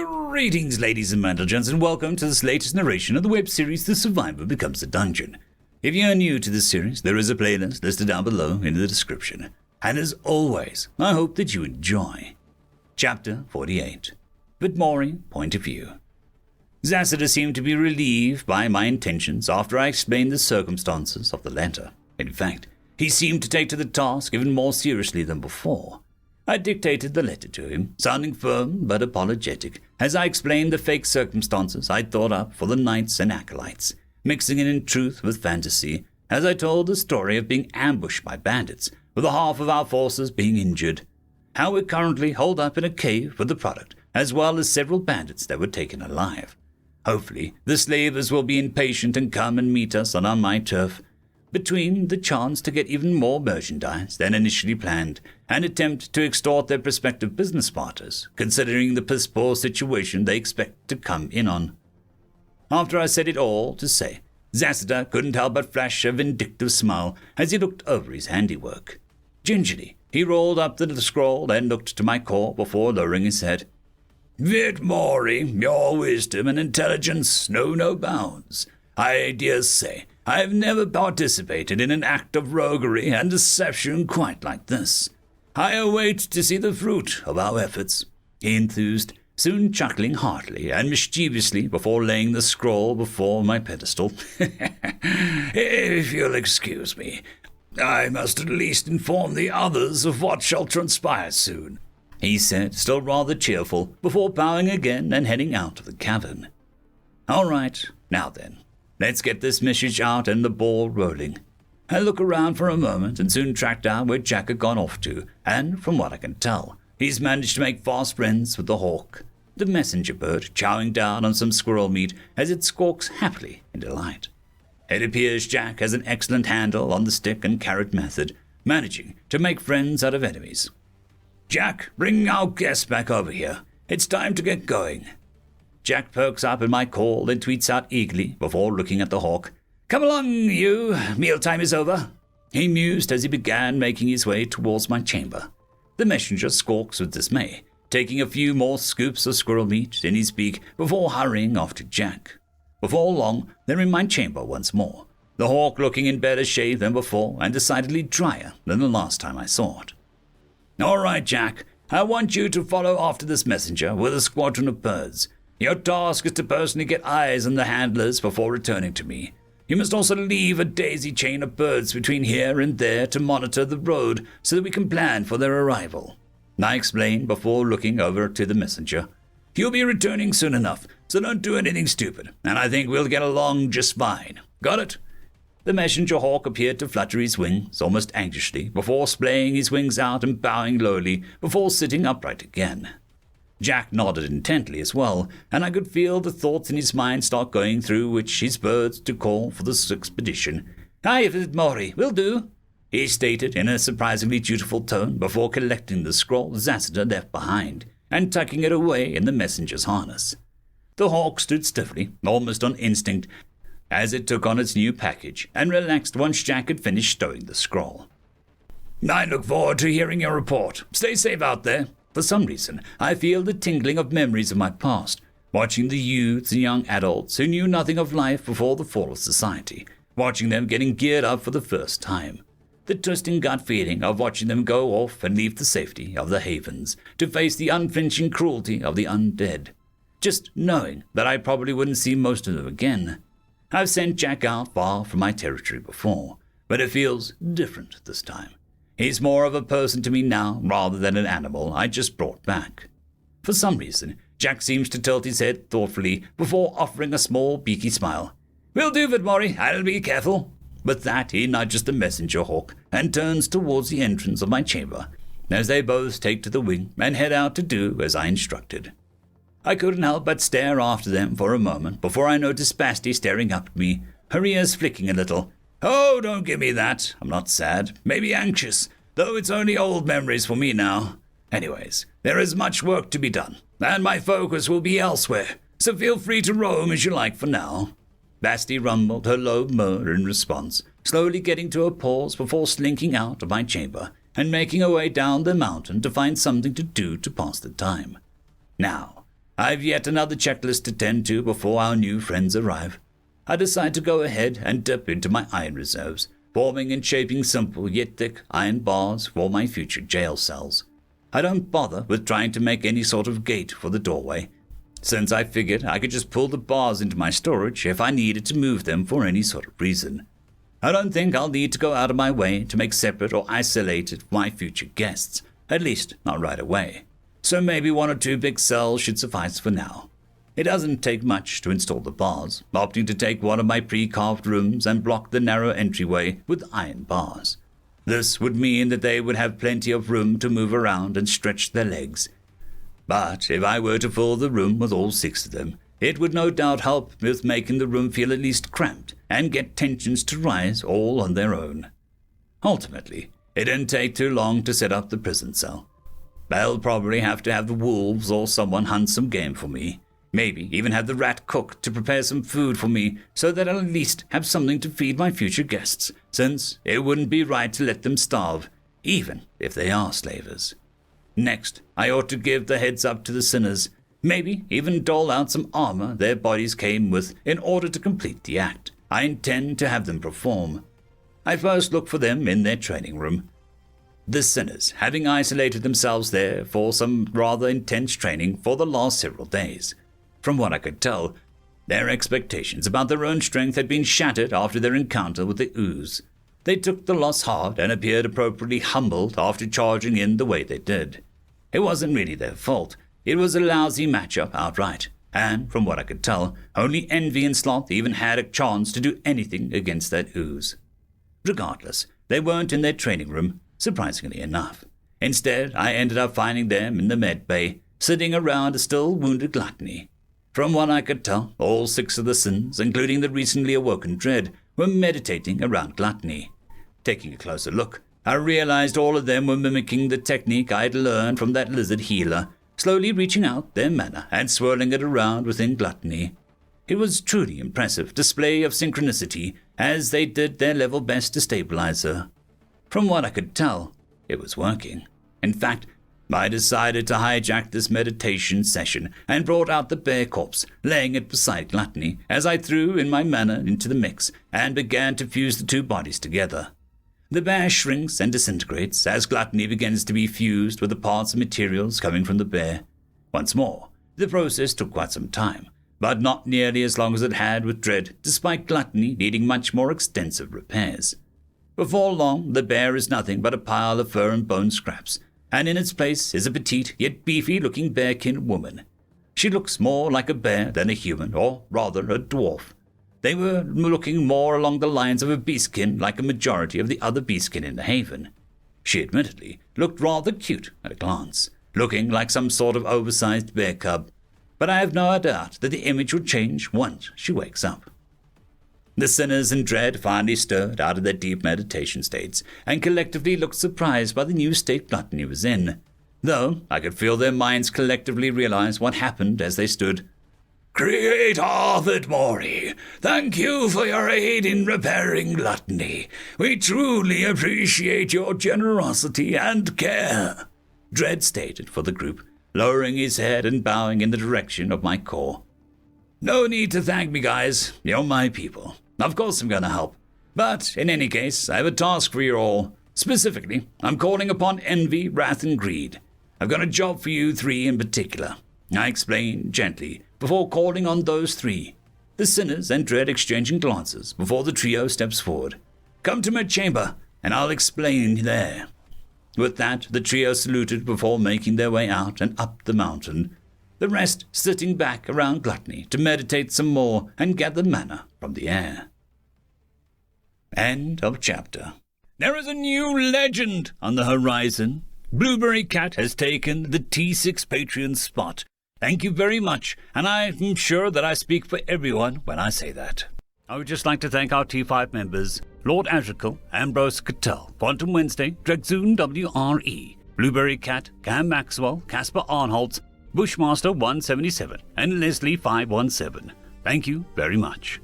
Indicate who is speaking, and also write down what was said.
Speaker 1: Greetings, ladies and gentlemen, and welcome to this latest narration of the web series The Survivor Becomes a Dungeon. If you are new to this series, there is a playlist listed down below in the description. And as always, I hope that you enjoy. Chapter 48. Vidmori Point of View. Zasada seemed to be relieved by my intentions after I explained the circumstances of the letter. In fact, he seemed to take to the task even more seriously than before. I dictated the letter to him, sounding firm but apologetic, as I explained the fake circumstances I'd thought up for the knights and acolytes, mixing it in truth with fantasy, as I told the story of being ambushed by bandits, with the half of our forces being injured, how we're currently holed up in a cave with the product, as well as several bandits that were taken alive. Hopefully, the slavers will be impatient and come and meet us on my turf, between the chance to get even more merchandise than initially planned, and attempt to extort their prospective business partners, considering the piss-poor situation they expect to come in on. After I said it all to say, Zasada couldn't help but flash a vindictive smile as he looked over his handiwork. Gingerly, he rolled up the scroll and looked to my core before lowering his head. Vidmori, your wisdom and intelligence know no bounds. I dare say I have never participated in an act of roguery and deception quite like this. I await to see the fruit of our efforts, he enthused, soon chuckling heartily and mischievously before laying the scroll before my pedestal. If you'll excuse me, I must at least inform the others of what shall transpire soon, he said, still rather cheerful, before bowing again and heading out of the cavern. All right, now then. Let's get this message out and the ball rolling. I look around for a moment and soon track down where Jack had gone off to, and from what I can tell, he's managed to make fast friends with the hawk, the messenger bird chowing down on some squirrel meat as it squawks happily in delight. It appears Jack has an excellent handle on the stick and carrot method, managing to make friends out of enemies. Jack, bring our guest back over here. It's time to get going. Jack perks up at my call and tweets out eagerly before looking at the hawk. Come along, you. Mealtime is over. He mused as he began making his way towards my chamber. The messenger squawks with dismay, taking a few more scoops of squirrel meat in his beak before hurrying off to Jack. Before long, they're in my chamber once more, the hawk looking in better shape than before and decidedly drier than the last time I saw it. All right, Jack, I want you to follow after this messenger with a squadron of birds. Your task is to personally get eyes on the handlers before returning to me. You must also leave a daisy chain of birds between here and there to monitor the road so that we can plan for their arrival, I explained before looking over to the messenger. You'll be returning soon enough, so don't do anything stupid, and I think we'll get along just fine. Got it? The messenger hawk appeared to flutter his wings almost anxiously before splaying his wings out and bowing lowly before sitting upright again. Jack nodded intently as well, and I could feel the thoughts in his mind start going through which his birds to call for this expedition. Aye, Vidmori, will do, he stated in a surprisingly dutiful tone before collecting the scroll Zasada left behind and tucking it away in the messenger's harness. The hawk stood stiffly, almost on instinct, as it took on its new package and relaxed once Jack had finished stowing the scroll. I look forward to hearing your report. Stay safe out there. For some reason, I feel the tingling of memories of my past, watching the youths and young adults who knew nothing of life before the fall of society, watching them getting geared up for the first time. The twisting gut feeling of watching them go off and leave the safety of the havens to face the unflinching cruelty of the undead. Just knowing that I probably wouldn't see most of them again. I've sent Jack out far from my territory before, but it feels different this time. He's more of a person to me now rather than an animal I just brought back. For some reason, Jack seems to tilt his head thoughtfully before offering a small beaky smile. Will do, Vidmori, I'll be careful. With that, he nudges the messenger hawk and turns towards the entrance of my chamber, as they both take to the wing and head out to do as I instructed. I couldn't help but stare after them for a moment before I noticed Basti staring up at me, her ears flicking a little. Oh, don't give me that. I'm not sad, maybe anxious, though it's only old memories for me now. Anyways, there is much work to be done, and my focus will be elsewhere, so feel free to roam as you like for now. Basti rumbled her low murr in response, slowly getting to a pause before slinking out of my chamber and making her way down the mountain to find something to do to pass the time. Now, I've yet another checklist to tend to before our new friends arrive. I decide to go ahead and dip into my iron reserves, forming and shaping simple yet thick iron bars for my future jail cells. I don't bother with trying to make any sort of gate for the doorway, since I figured I could just pull the bars into my storage if I needed to move them for any sort of reason. I don't think I'll need to go out of my way to make separate or isolated for my future guests, at least not right away. So maybe 1 or 2 big cells should suffice for now. It doesn't take much to install the bars, opting to take one of my pre-carved rooms and block the narrow entryway with iron bars. This would mean that they would have plenty of room to move around and stretch their legs. But if I were to fill the room with all 6 of them, it would no doubt help with making the room feel at least cramped and get tensions to rise all on their own. Ultimately, it didn't take too long to set up the prison cell. I'll probably have to have the wolves or someone hunt some game for me. Maybe even have the rat cook to prepare some food for me so that I'll at least have something to feed my future guests, since it wouldn't be right to let them starve, even if they are slavers. Next, I ought to give the heads up to the sinners, maybe even dole out some armor their bodies came with in order to complete the act I intend to have them perform. I first look for them in their training room. The sinners having isolated themselves there for some rather intense training for the last several days. From what I could tell, their expectations about their own strength had been shattered after their encounter with the ooze. They took the loss hard and appeared appropriately humbled after charging in the way they did. It wasn't really their fault. It was a lousy matchup outright, and from what I could tell, only Envy and Sloth even had a chance to do anything against that ooze. Regardless, they weren't in their training room, surprisingly enough. Instead, I ended up finding them in the med bay, sitting around a still wounded Gluttony. From what I could tell, all 6 of the sins, including the recently awoken Dread, were meditating around Gluttony. Taking a closer look, I realized all of them were mimicking the technique I had learned from that lizard healer, slowly reaching out their mana and swirling it around within Gluttony. It was truly impressive display of synchronicity as they did their level best to stabilize her. From what I could tell, it was working. In fact, I decided to hijack this meditation session and brought out the bear corpse, laying it beside Gluttony as I threw in my mana into the mix and began to fuse the 2 bodies together. The bear shrinks and disintegrates as Gluttony begins to be fused with the parts and materials coming from the bear. Once more, the process took quite some time, but not nearly as long as it had with Dread, despite Gluttony needing much more extensive repairs. Before long, the bear is nothing but a pile of fur and bone scraps, and in its place is a petite yet beefy-looking bearkin woman. She looks more like a bear than a human, or rather a dwarf. They were looking more along the lines of a beastkin like a majority of the other beastkin in the haven. She admittedly looked rather cute at a glance, looking like some sort of oversized bear cub, but I have no doubt that the image will change once she wakes up. The sinners in Dread finally stirred out of their deep meditation states and collectively looked surprised by the new state Gluttony was in, though I could feel their minds collectively realize what happened as they stood. "Creator Thidmori, thank you for your aid in repairing Gluttony. We truly appreciate your generosity and care," Dread stated for the group, lowering his head and bowing in the direction of my core. "No need to thank me, guys. You're my people. Of course I'm going to help. But in any case, I have a task for you all. Specifically, I'm calling upon Envy, Wrath, and Greed. I've got a job for you 3 in particular," I explained gently, before calling on those 3. The sinners and Dread exchanging glances before the trio steps forward. "Come to my chamber, and I'll explain there." With that, the trio saluted before making their way out and up the mountain, the rest sitting back around Gluttony to meditate some more and gather mana from the air. End of chapter. There is a new legend on the horizon. Blueberry Cat has taken the T6 Patreon spot. Thank you very much, and I'm sure that I speak for everyone when I say that. I would just like to thank our T5 members, Lord Azrekahl, AmbroseKTal, Quantem Wensday, Dragzoon W.R.E, Blueberry Cat, Cam Maxwell, Casper Arnholtz, Bushmaster 177, and Leslie 517. Thank you very much.